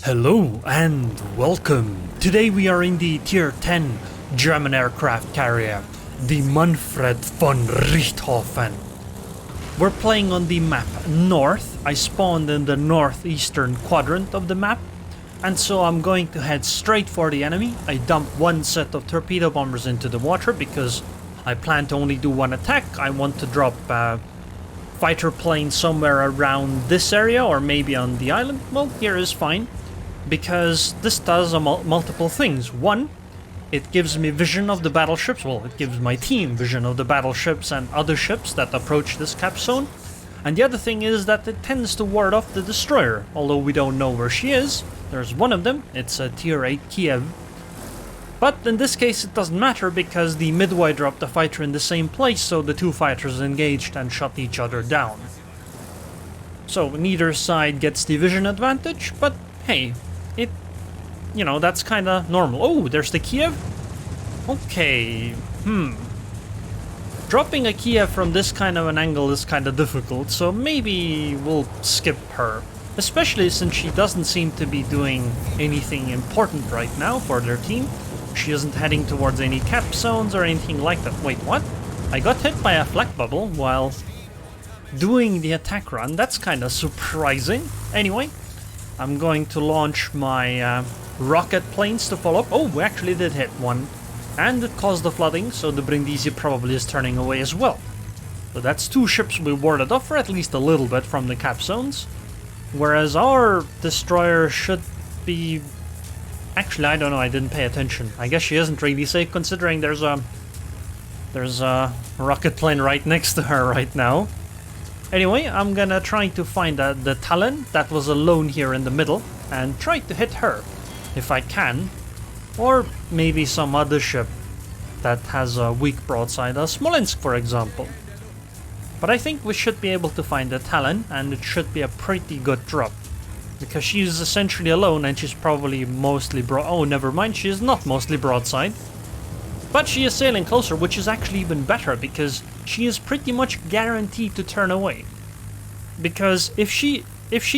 Hello and welcome. Today we are in the Tier 10 German aircraft carrier, the Manfred von Richthofen. We're playing on the map North. I spawned in the northeastern quadrant of the map, and so I'm going to head straight for the enemy. I dump one set of torpedo bombers into the water because I plan to only do one attack. I want to drop fighter plane somewhere around this area or maybe on the island. Well, here is fine, because this does multiple things. One, it gives me vision of the battleships. Well, it gives my team vision of the battleships and other ships that approach this cap zone. And the other thing is that it tends to ward off the destroyer, although we don't know where she is. There's one of them. It's a Tier 8 Kiev. But in this case it doesn't matter because the Midway dropped the fighter in the same place, so the two fighters engaged and shot each other down. So neither side gets the vision advantage, but hey, that's kinda normal. Oh, there's the Kiev? Okay, Dropping a Kiev from this kind of an angle is kinda difficult, so maybe we'll skip her. Especially since she doesn't seem to be doing anything important right now for their team. She isn't heading towards any cap zones or anything like that. Wait, what? I got hit by a flak bubble while doing the attack run. That's kinda surprising. Anyway, I'm going to launch my rocket planes to follow up. Oh, we actually did hit one. And it caused the flooding, so the Brindisi probably is turning away as well. So that's two ships we warded off for at least a little bit from the cap zones. Whereas our destroyer should be... Actually, I don't know, I didn't pay attention. I guess she isn't really safe considering there's a rocket plane right next to her right now. Anyway, I'm gonna try to find the Talon that was alone here in the middle and try to hit her if I can. Or maybe some other ship that has a weak broadside, Smolensk for example. But I think we should be able to find the Talon, and it should be a pretty good drop. Because she's essentially alone and she's probably mostly oh, never mind, she is not mostly broadside. But she is sailing closer, which is actually even better because she is pretty much guaranteed to turn away. Because if she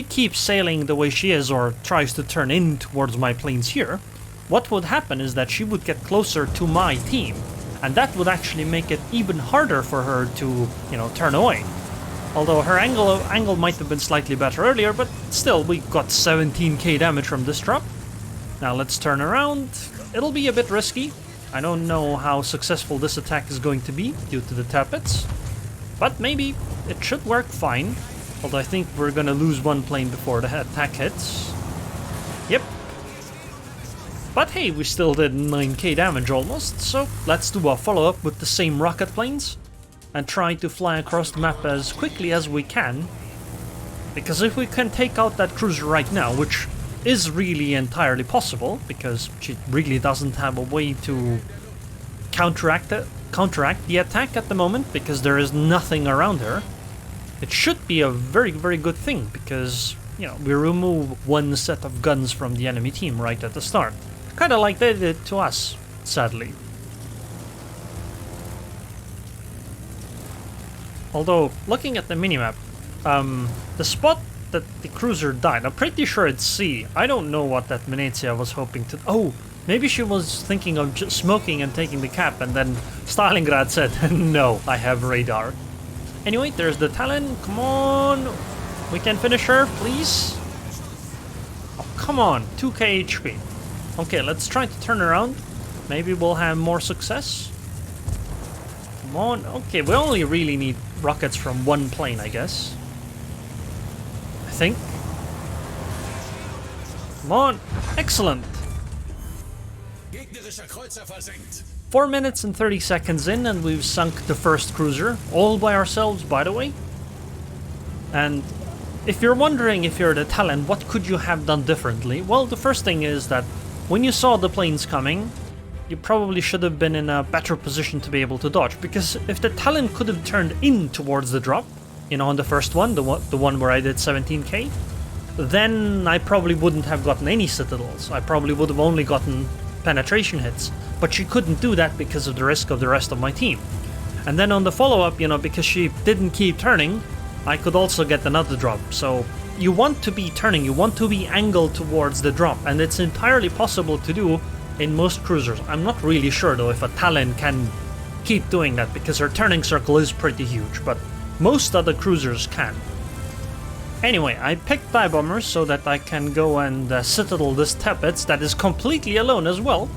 keeps sailing the way she is or tries to turn in towards my planes here, what would happen is that she would get closer to my team, and that would actually make it even harder for her to, turn away. Although her angle might have been slightly better earlier, but still, we got 17k damage from this drop. Now let's turn around. It'll be a bit risky. I don't know how successful this attack is going to be due to the tappets, but maybe it should work fine. Although I think we're gonna lose one plane before the attack hits. Yep. But hey, we still did 9k damage almost, so let's do a follow-up with the same rocket planes and try to fly across the map as quickly as we can. Because if we can take out that cruiser right now, which is really entirely possible, because she really doesn't have a way to counteract the attack at the moment, because there is nothing around her, it should be a very, very good thing, because, we remove one set of guns from the enemy team right at the start. Kinda like they did to us, sadly. Although, looking at the minimap, the spot that the cruiser died, I'm pretty sure it's C. I don't know what that Venezia was hoping to... Oh, maybe she was thinking of just smoking and taking the cap, and then Stalingrad said, no, I have radar. Anyway, there's the Talon. Come on. We can finish her, please. Oh, come on. 2k HP. Okay, let's try to turn around. Maybe we'll have more success. Come on. Okay, we only really need rockets from one plane, I guess. I think. Come on. Excellent. 4 minutes and 30 seconds in, and we've sunk the first cruiser. All by ourselves, by the way. And if you're wondering if you're the Talon, what could you have done differently? Well, the first thing is that when you saw the planes coming, you probably should have been in a better position to be able to dodge, because if the Talon could have turned in towards the drop, on the first one, the one where I did 17k, then I probably wouldn't have gotten any citadels. I probably would have only gotten penetration hits, but she couldn't do that because of the risk of the rest of my team. And then on the follow-up, because she didn't keep turning, I could also get another drop, so you want to be turning, you want to be angled towards the drop, and it's entirely possible to do in most cruisers. I'm not really sure though if a Talon can keep doing that, because her turning circle is pretty huge, but most other cruisers can. Anyway, I picked dive bombers so that I can go and citadel this Teppets that is completely alone as well.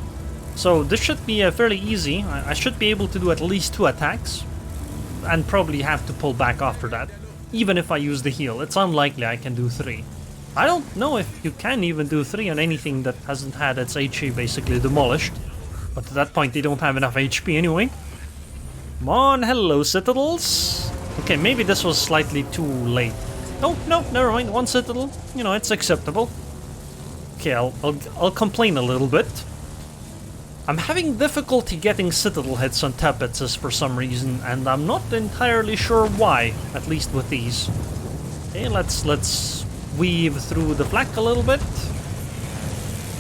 So this should be fairly easy. I should be able to do at least 2 attacks, and probably have to pull back after that. Even if I use the heal, it's unlikely I can do 3. I don't know if you can even do 3 on anything that hasn't had its HE basically demolished. But at that point they don't have enough HP anyway. Come on, hello citadels. Okay, maybe this was slightly too late. Oh, no, never mind, 1 citadel. You know, it's acceptable. Okay, I'll complain a little bit. I'm having difficulty getting citadel hits on Teppets for some reason, and I'm not entirely sure why, at least with these. Okay, let's weave through the flak a little bit,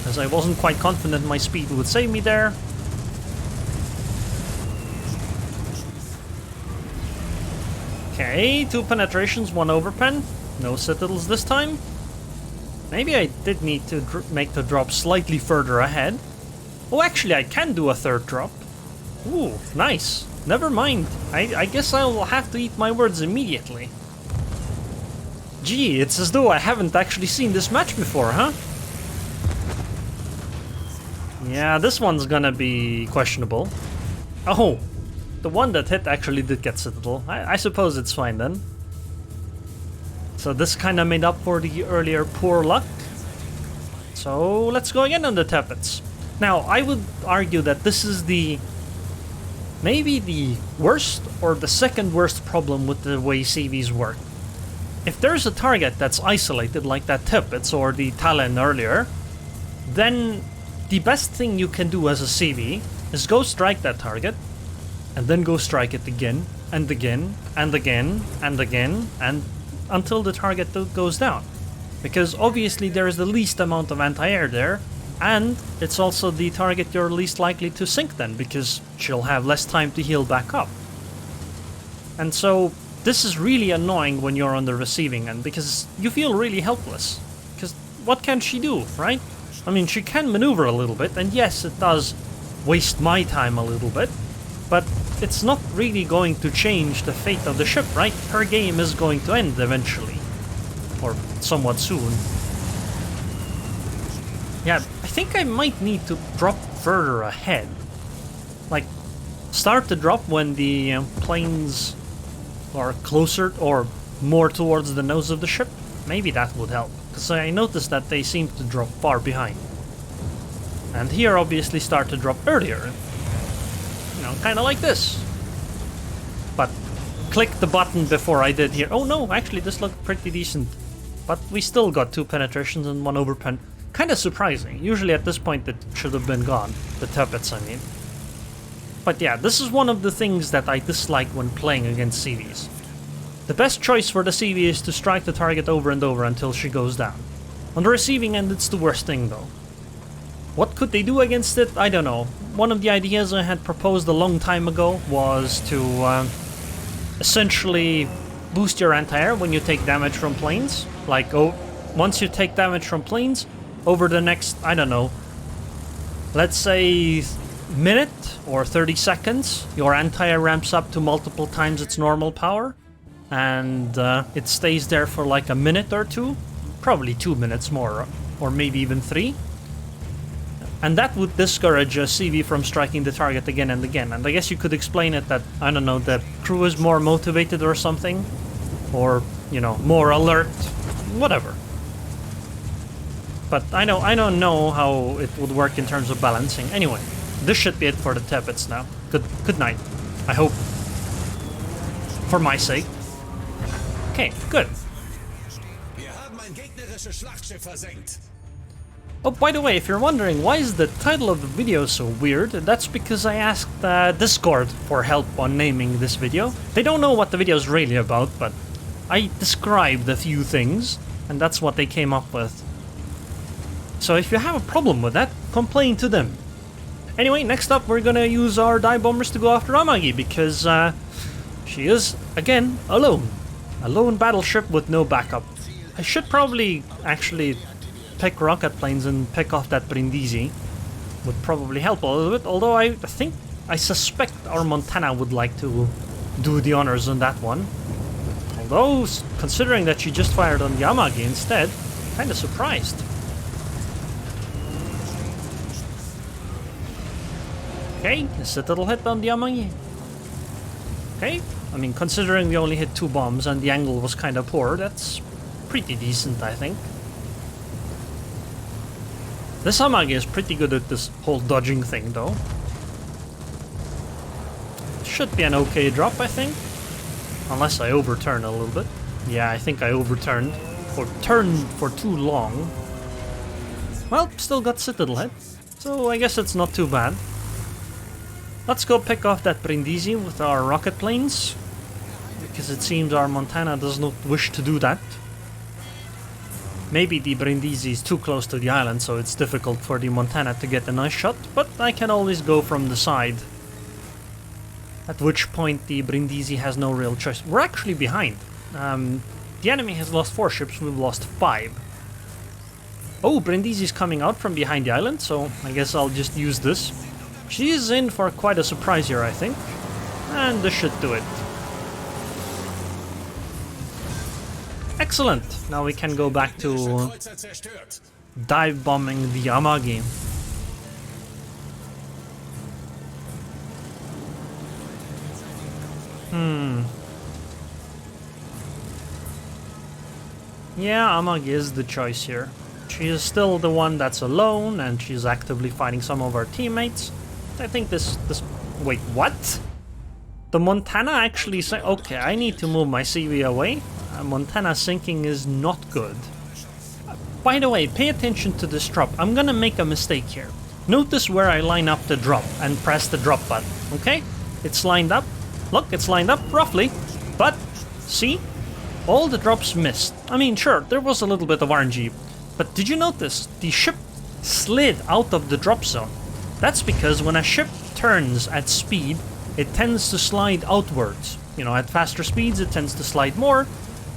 as I wasn't quite confident my speed would save me there. Okay, 2 penetrations, 1 overpen. No citadels this time. Maybe I did need to make the drop slightly further ahead. Oh, actually, I can do a 3rd drop. Ooh, nice. Never mind. I guess I will have to eat my words immediately. Gee, it's as though I haven't actually seen this match before, huh? Yeah, this one's gonna be questionable. Oh, the one that hit actually did get citadel. I suppose it's fine then. So this kind of made up for the earlier poor luck. So let's go again on the Teppets. Now, I would argue that this is maybe the worst or the second worst problem with the way CVs work. If there's a target that's isolated like that Teppets or the Talon earlier, then the best thing you can do as a CV is go strike that target, and then go strike it again, and again, and again, and again, and until the target goes down. Because obviously there is the least amount of anti-air there, and it's also the target you're least likely to sink then, because she'll have less time to heal back up. And so this is really annoying when you're on the receiving end, because you feel really helpless. Because what can she do, right? I mean, she can maneuver a little bit, and yes, it does waste my time a little bit, but it's not really going to change the fate of the ship, right? Her game is going to end eventually. Or somewhat soon. Yeah, I think I might need to drop further ahead. Like, start the drop when the planes are closer or more towards the nose of the ship. Maybe that would help, because I noticed that they seem to drop far behind. And here obviously start to drop earlier. You know, kind of like this. But click the button before I did here. Oh no, actually this looked pretty decent. But we still got 2 penetrations and 1 overpen. Kind of surprising. Usually at this point it should have been gone. The Teppets, I mean. But yeah, this is one of the things that I dislike when playing against CVs. The best choice for the CV is to strike the target over and over until she goes down. On the receiving end, it's the worst thing though. What could they do against it? I don't know. One of the ideas I had proposed a long time ago was to essentially boost your anti-air when you take damage from planes. Like, once you take damage from planes, over the next, I don't know, let's say minute or 30 seconds, your anti-air ramps up to multiple times its normal power, and it stays there for like a minute or 2, probably 2 minutes more, or maybe even 3. And that would discourage a CV from striking the target again and again. And I guess you could explain it that, I don't know, the crew is more motivated or something, or, you know, more alert, whatever. But I don't know how it would work in terms of balancing. Anyway, this should be it for the Teppets now. Good night, I hope. For my sake. Okay, good. Oh, by the way, if you're wondering why is the title of the video so weird, that's because I asked Discord for help on naming this video. They don't know what the video is really about, but I described a few things, and that's what they came up with. So if you have a problem with that, complain to them. Anyway, next up we're gonna use our dive bombers to go after Amagi, because she is, again, alone. A lone battleship with no backup. I should probably actually pick rocket planes and pick off that Brindisi. Would probably help a little bit, although I suspect our Montana would like to do the honors on that one. Although, considering that she just fired on Yamagi instead, kinda surprised. Okay, a Citadel hit on the Yamagi. Okay, I mean, considering we only hit 2 bombs and the angle was kinda poor, that's pretty decent, I think. This Yamagi is pretty good at this whole dodging thing, though. Should be an okay drop, I think. Unless I overturn a little bit. Yeah, I think I overturned. Or turned for too long. Well, still got Citadel hit. So I guess it's not too bad. Let's go pick off that Brindisi with our rocket planes. Because it seems our Montana does not wish to do that. Maybe the Brindisi is too close to the island, so it's difficult for the Montana to get a nice shot, but I can always go from the side. At which point the Brindisi has no real choice. We're actually behind. The enemy has lost 4 ships, we've lost 5. Oh, Brindisi's coming out from behind the island, so I guess I'll just use this. She is in for quite a surprise here, I think. And this should do it. Excellent! Now we can go back to dive bombing the Yamagi. Yeah, Amagi is the choice here. She is still the one that's alone, and she's actively fighting some of our teammates. I think this... Wait, what? The Montana actually say, okay, I need to move my CV away. Montana sinking is not good. By the way, pay attention to this drop. I'm gonna make a mistake here. Notice where I line up the drop and press the drop button, okay? It's lined up. Look, it's lined up roughly, but see? All the drops missed. I mean, sure, there was a little bit of RNG, but did you notice the ship slid out of the drop zone? That's because when a ship turns at speed, it tends to slide outwards. You know, at faster speeds, it tends to slide more,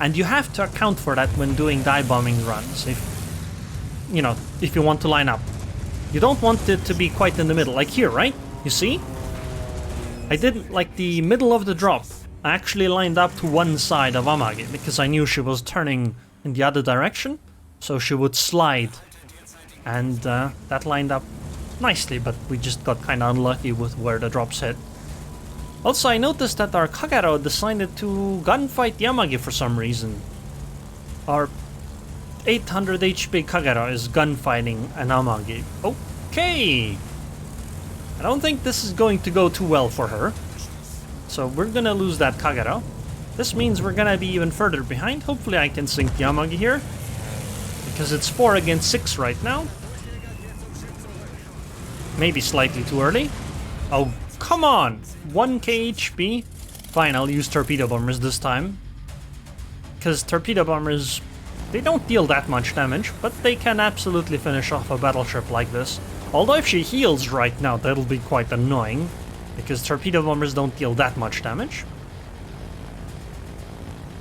and you have to account for that when doing dive bombing runs. If you want to line up, you don't want it to be quite in the middle, like here, right? You see? I didn't like the middle of the drop. I actually lined up to one side of Amagi because I knew she was turning in the other direction, so she would slide, and that lined up nicely, but we just got kind of unlucky with where the drops hit. Also, I noticed that our Kagero decided to gunfight Yamagi for some reason. Our 800 HP Kagero is gunfighting an Amagi. Okay! I don't think this is going to go too well for her. So we're gonna lose that Kagero. This means we're gonna be even further behind. Hopefully I can sink Yamagi here, because it's 4 against 6 right now. Maybe slightly too early. Oh, come on! 1k HP? Fine, I'll use torpedo bombers this time. Because torpedo bombers, they don't deal that much damage, but they can absolutely finish off a battleship like this. Although if she heals right now, that'll be quite annoying, because torpedo bombers don't deal that much damage.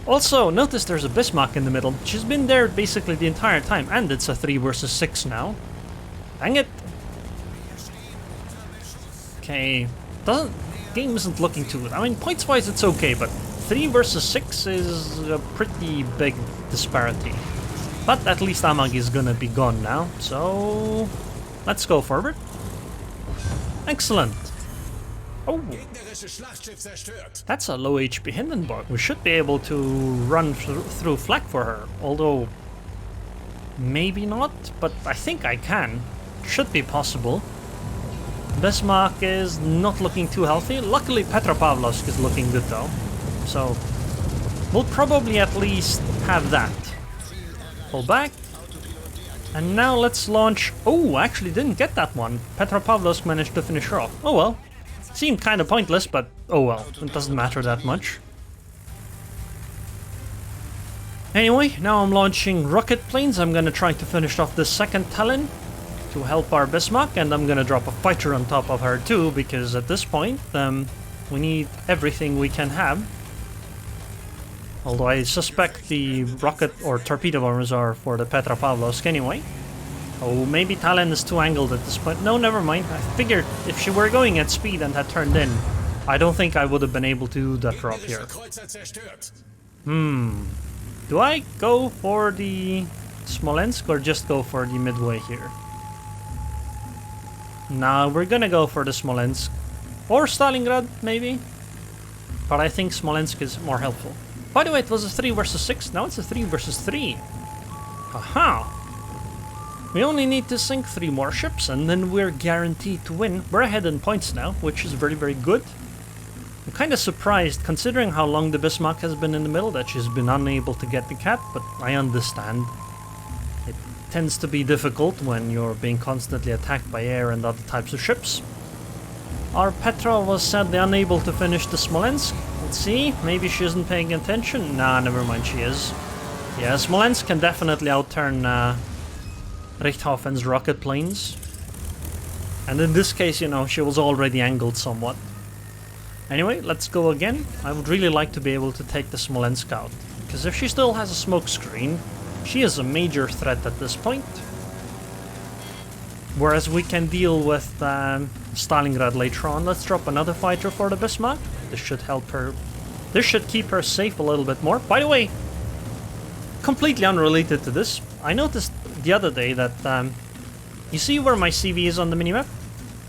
Also, notice there's a Bismarck in the middle. She's been there basically the entire time, and it's a 3 versus 6 now. Dang it! Okay, game isn't looking too good. I mean, points-wise it's okay, but 3 versus 6 is a pretty big disparity. But at least Amagi is gonna be gone now, so let's go forward. Excellent. Oh, that's a low HP Hindenburg. We should be able to run through flak for her, although maybe not, but I think I can. Should be possible. Bismarck is not looking too healthy. Luckily Petropavlovsk is looking good though, so we'll probably at least have that. Pull back. And now let's launch... Oh, I actually didn't get that one. Petropavlovsk managed to finish her off. Oh well. Seemed kind of pointless, but oh well. It doesn't matter that much. Anyway, now I'm launching rocket planes. I'm gonna try to finish off the second Talon to help our Bismarck, and I'm gonna drop a fighter on top of her too, because at this point, we need everything we can have. Although I suspect the rocket or torpedo bombers are for the Petropavlovsk anyway. Oh, maybe Talon is too angled at this point. No, never mind. I figured if she were going at speed and had turned in, I don't think I would have been able to do that drop here. Do I go for the Smolensk or just go for the midway here? Nah, we're gonna go for the Smolensk. Or Stalingrad, maybe? But I think Smolensk is more helpful. By the way, it was a 3 versus 6, now it's a 3 versus 3. Aha! We only need to sink 3 more ships and then we're guaranteed to win. We're ahead in points now, which is very, very good. I'm kind of surprised, considering how long the Bismarck has been in the middle, that she's been unable to get the cat, but I understand. It tends to be difficult when you're being constantly attacked by air and other types of ships. Our Petra was sadly unable to finish the Smolensk. Let's see, maybe she isn't paying attention? Nah, never mind, she is. Yeah, Smolensk can definitely outturn Richthofen's rocket planes. And in this case, you know, she was already angled somewhat. Anyway, let's go again. I would really like to be able to take the Smolensk out, because if she still has a smoke screen, she is a major threat at this point. Whereas we can deal with Stalingrad later on. Let's drop another fighter for the Bismarck. This should help her. This should keep her safe a little bit more. By the way, completely unrelated to this, I noticed the other day that you see where my CV is on the minimap?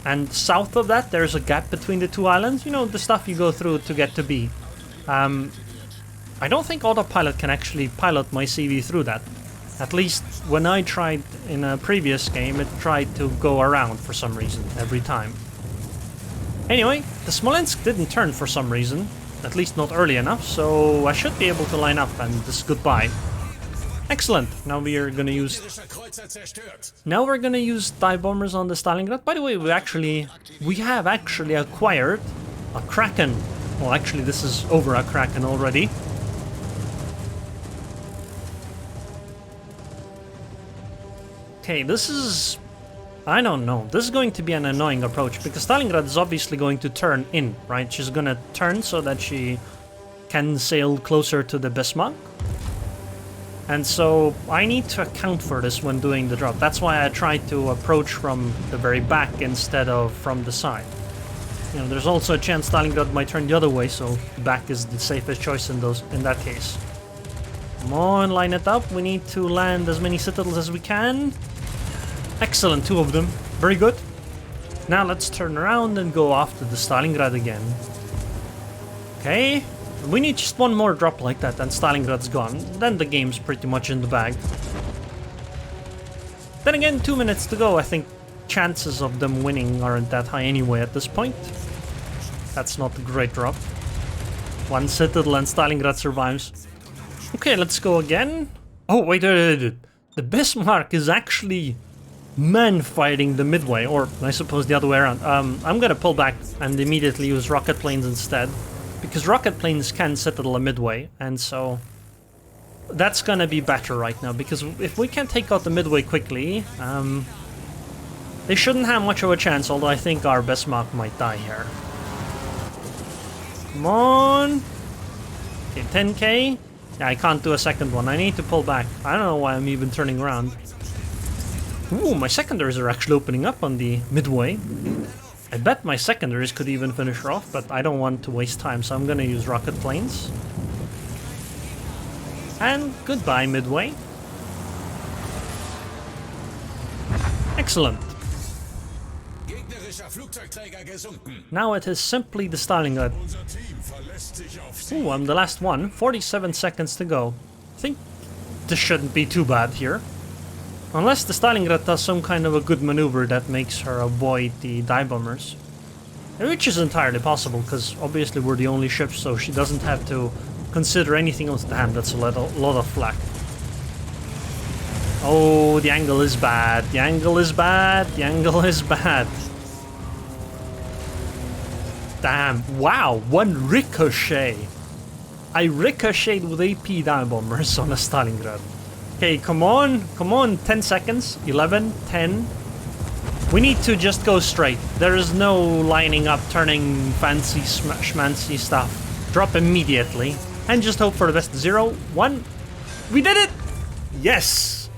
And south of that, there's a gap between the 2 islands. You know, the stuff you go through to get to B. I don't think autopilot can actually pilot my CV through that. At least when I tried in a previous game, it tried to go around for some reason every time. Anyway, the Smolensk didn't turn for some reason. At least not early enough, so I should be able to line up and just goodbye. Excellent. Now we are gonna use dive bombers on the Stalingrad. By the way, we have actually acquired a Kraken. Well, actually, this is over a Kraken already. Okay, this is... I don't know. This is going to be an annoying approach, because Stalingrad is obviously going to turn in, right? She's gonna turn so that she can sail closer to the Bismarck. And so I need to account for this when doing the drop. That's why I tried to approach from the very back instead of from the side. You know, there's also a chance Stalingrad might turn the other way, so back is the safest choice in that case. Come on, line it up. We need to land as many citadels as we can. Excellent, 2 of them. Very good. Now let's turn around and go after the Stalingrad again. Okay. We need just 1 more drop like that and Stalingrad's gone. Then the game's pretty much in the bag. Then again, 2 minutes to go. I think chances of them winning aren't that high anyway at this point. That's not a great drop. 1 citadel and Stalingrad survives. Okay, let's go again. Oh, wait. The Bismarck is actually man-fighting the midway, or I suppose the other way around. I'm gonna pull back and immediately use rocket planes instead, because rocket planes can citadel a midway, and so that's gonna be better right now, because if we can take out the midway quickly, they shouldn't have much of a chance, although I think our Bismarck might die here. Come on! Okay, 10k? Yeah, I can't do a second one. I need to pull back. I don't know why I'm even turning around. Ooh, my secondaries are actually opening up on the midway. I bet my secondaries could even finish her off, but I don't want to waste time, so I'm gonna use rocket planes. And goodbye, midway. Excellent. Now it is simply the Stalingrad. Ooh, I'm the last one. 47 seconds to go. I think this shouldn't be too bad here. Unless the Stalingrad does some kind of a good maneuver that makes her avoid the dive bombers. Which is entirely possible, because obviously we're the only ship, so she doesn't have to consider anything else. Damn, that's a lot of flak. Oh, the angle is bad. The angle is bad. The angle is bad. Damn, wow, 1 ricochet. I ricocheted with AP dive bombers on a Stalingrad. Okay, come on, 10 seconds, 11, 10. We need to just go straight. There is no lining up, turning fancy schmancy stuff. Drop immediately. and just hope for the best. 0, 1. We did it! Yes!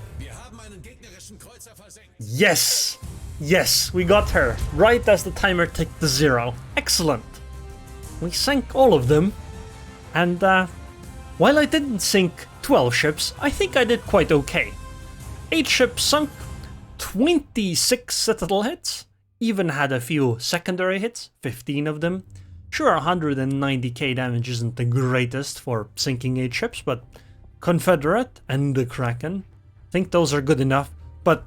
Yes! Yes, we got her, right as the timer ticked to 0. Excellent! We sank all of them, and while I didn't sink 12 ships, I think I did quite okay. 8 ships sunk, 26 citadel hits, even had a few secondary hits, 15 of them. Sure, 190k damage isn't the greatest for sinking 8 ships, but Confederate and the Kraken, I think those are good enough. But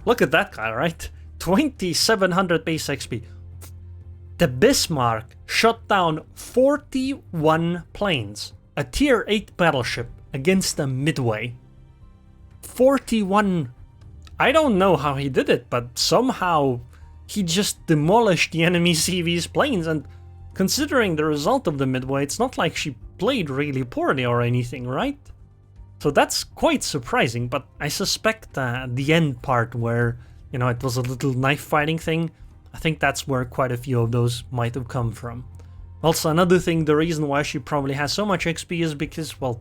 look at that guy, right? 2700 base XP. The Bismarck shot down 41 planes, a tier 8 battleship against a Midway. 41. I don't know how he did it, but somehow he just demolished the enemy CV's planes, and considering the result of the Midway, it's not like she played really poorly or anything, right? So that's quite surprising, but I suspect the end part where, you know, it was a little knife fighting thing, I think that's where quite a few of those might have come from. Also, another thing, the reason why she probably has so much XP is because, well,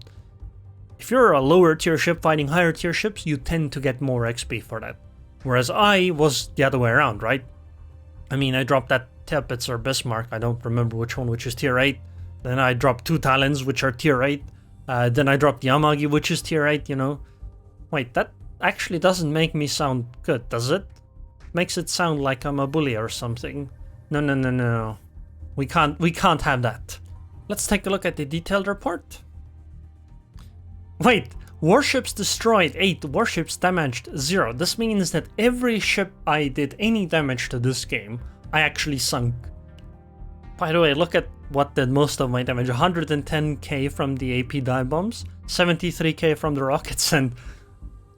if you're a lower tier ship fighting higher tier ships, you tend to get more XP for that. Whereas I was the other way around, right? I mean, I dropped that Tirpitz or Bismarck, I don't remember which one, which is tier 8. Then I dropped 2 Talons, which are tier 8. Then I dropped the Yamagi, which is tier 8, you know. Wait, that actually doesn't make me sound good, does it? Makes it sound like I'm a bully or something. No. We can't have that. Let's take a look at the detailed report. Wait, warships destroyed 8, warships damaged 0. This means that every ship I did any damage to this game, I actually sunk. By the way, look at what did most of my damage. 110k from the AP dive bombs, 73k from the rockets, and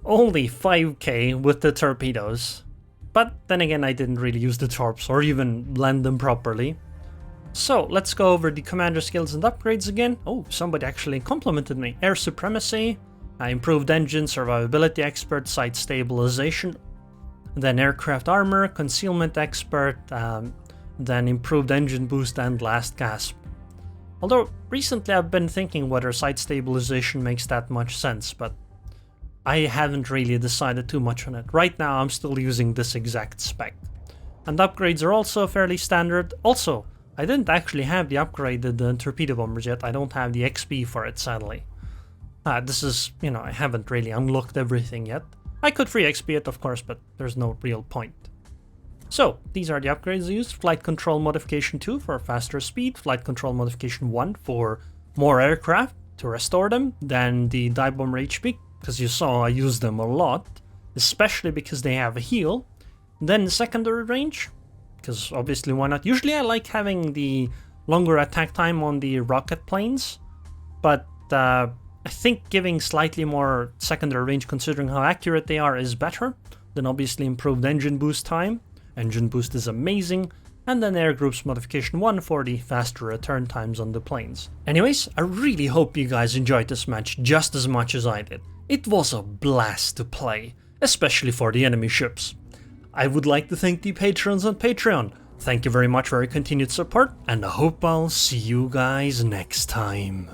only 5k with the torpedoes. But then again, I didn't really use the torps or even land them properly. So let's go over the commander skills and upgrades again. Oh, somebody actually complimented me. Air supremacy, improved engine, survivability expert, site stabilization, then aircraft armor, concealment expert, then improved engine boost and last gasp. Although recently I've been thinking whether site stabilization makes that much sense, but I haven't really decided too much on it. Right now I'm still using this exact spec. And upgrades are also fairly standard. Also, I didn't actually have the upgraded torpedo bombers yet. I don't have the XP for it, sadly. This is, you know, I haven't really unlocked everything yet. I could free XP it, of course, but there's no real point. So, these are the upgrades I used. Flight Control Modification 2 for faster speed, Flight Control Modification 1 for more aircraft to restore them, then the Dive Bomber HP, because you saw I used them a lot, especially because they have a heal, then the secondary range, because obviously why not. Usually I like having the longer attack time on the rocket planes, but I think giving slightly more secondary range considering how accurate they are is better. Then obviously improved engine boost time. Engine boost is amazing. And then Air Groups Modification 1 for the faster return times on the planes. Anyways, I really hope you guys enjoyed this match just as much as I did. It was a blast to play, especially for the enemy ships. I would like to thank the patrons on Patreon. Thank you very much for your continued support, and I hope I'll see you guys next time.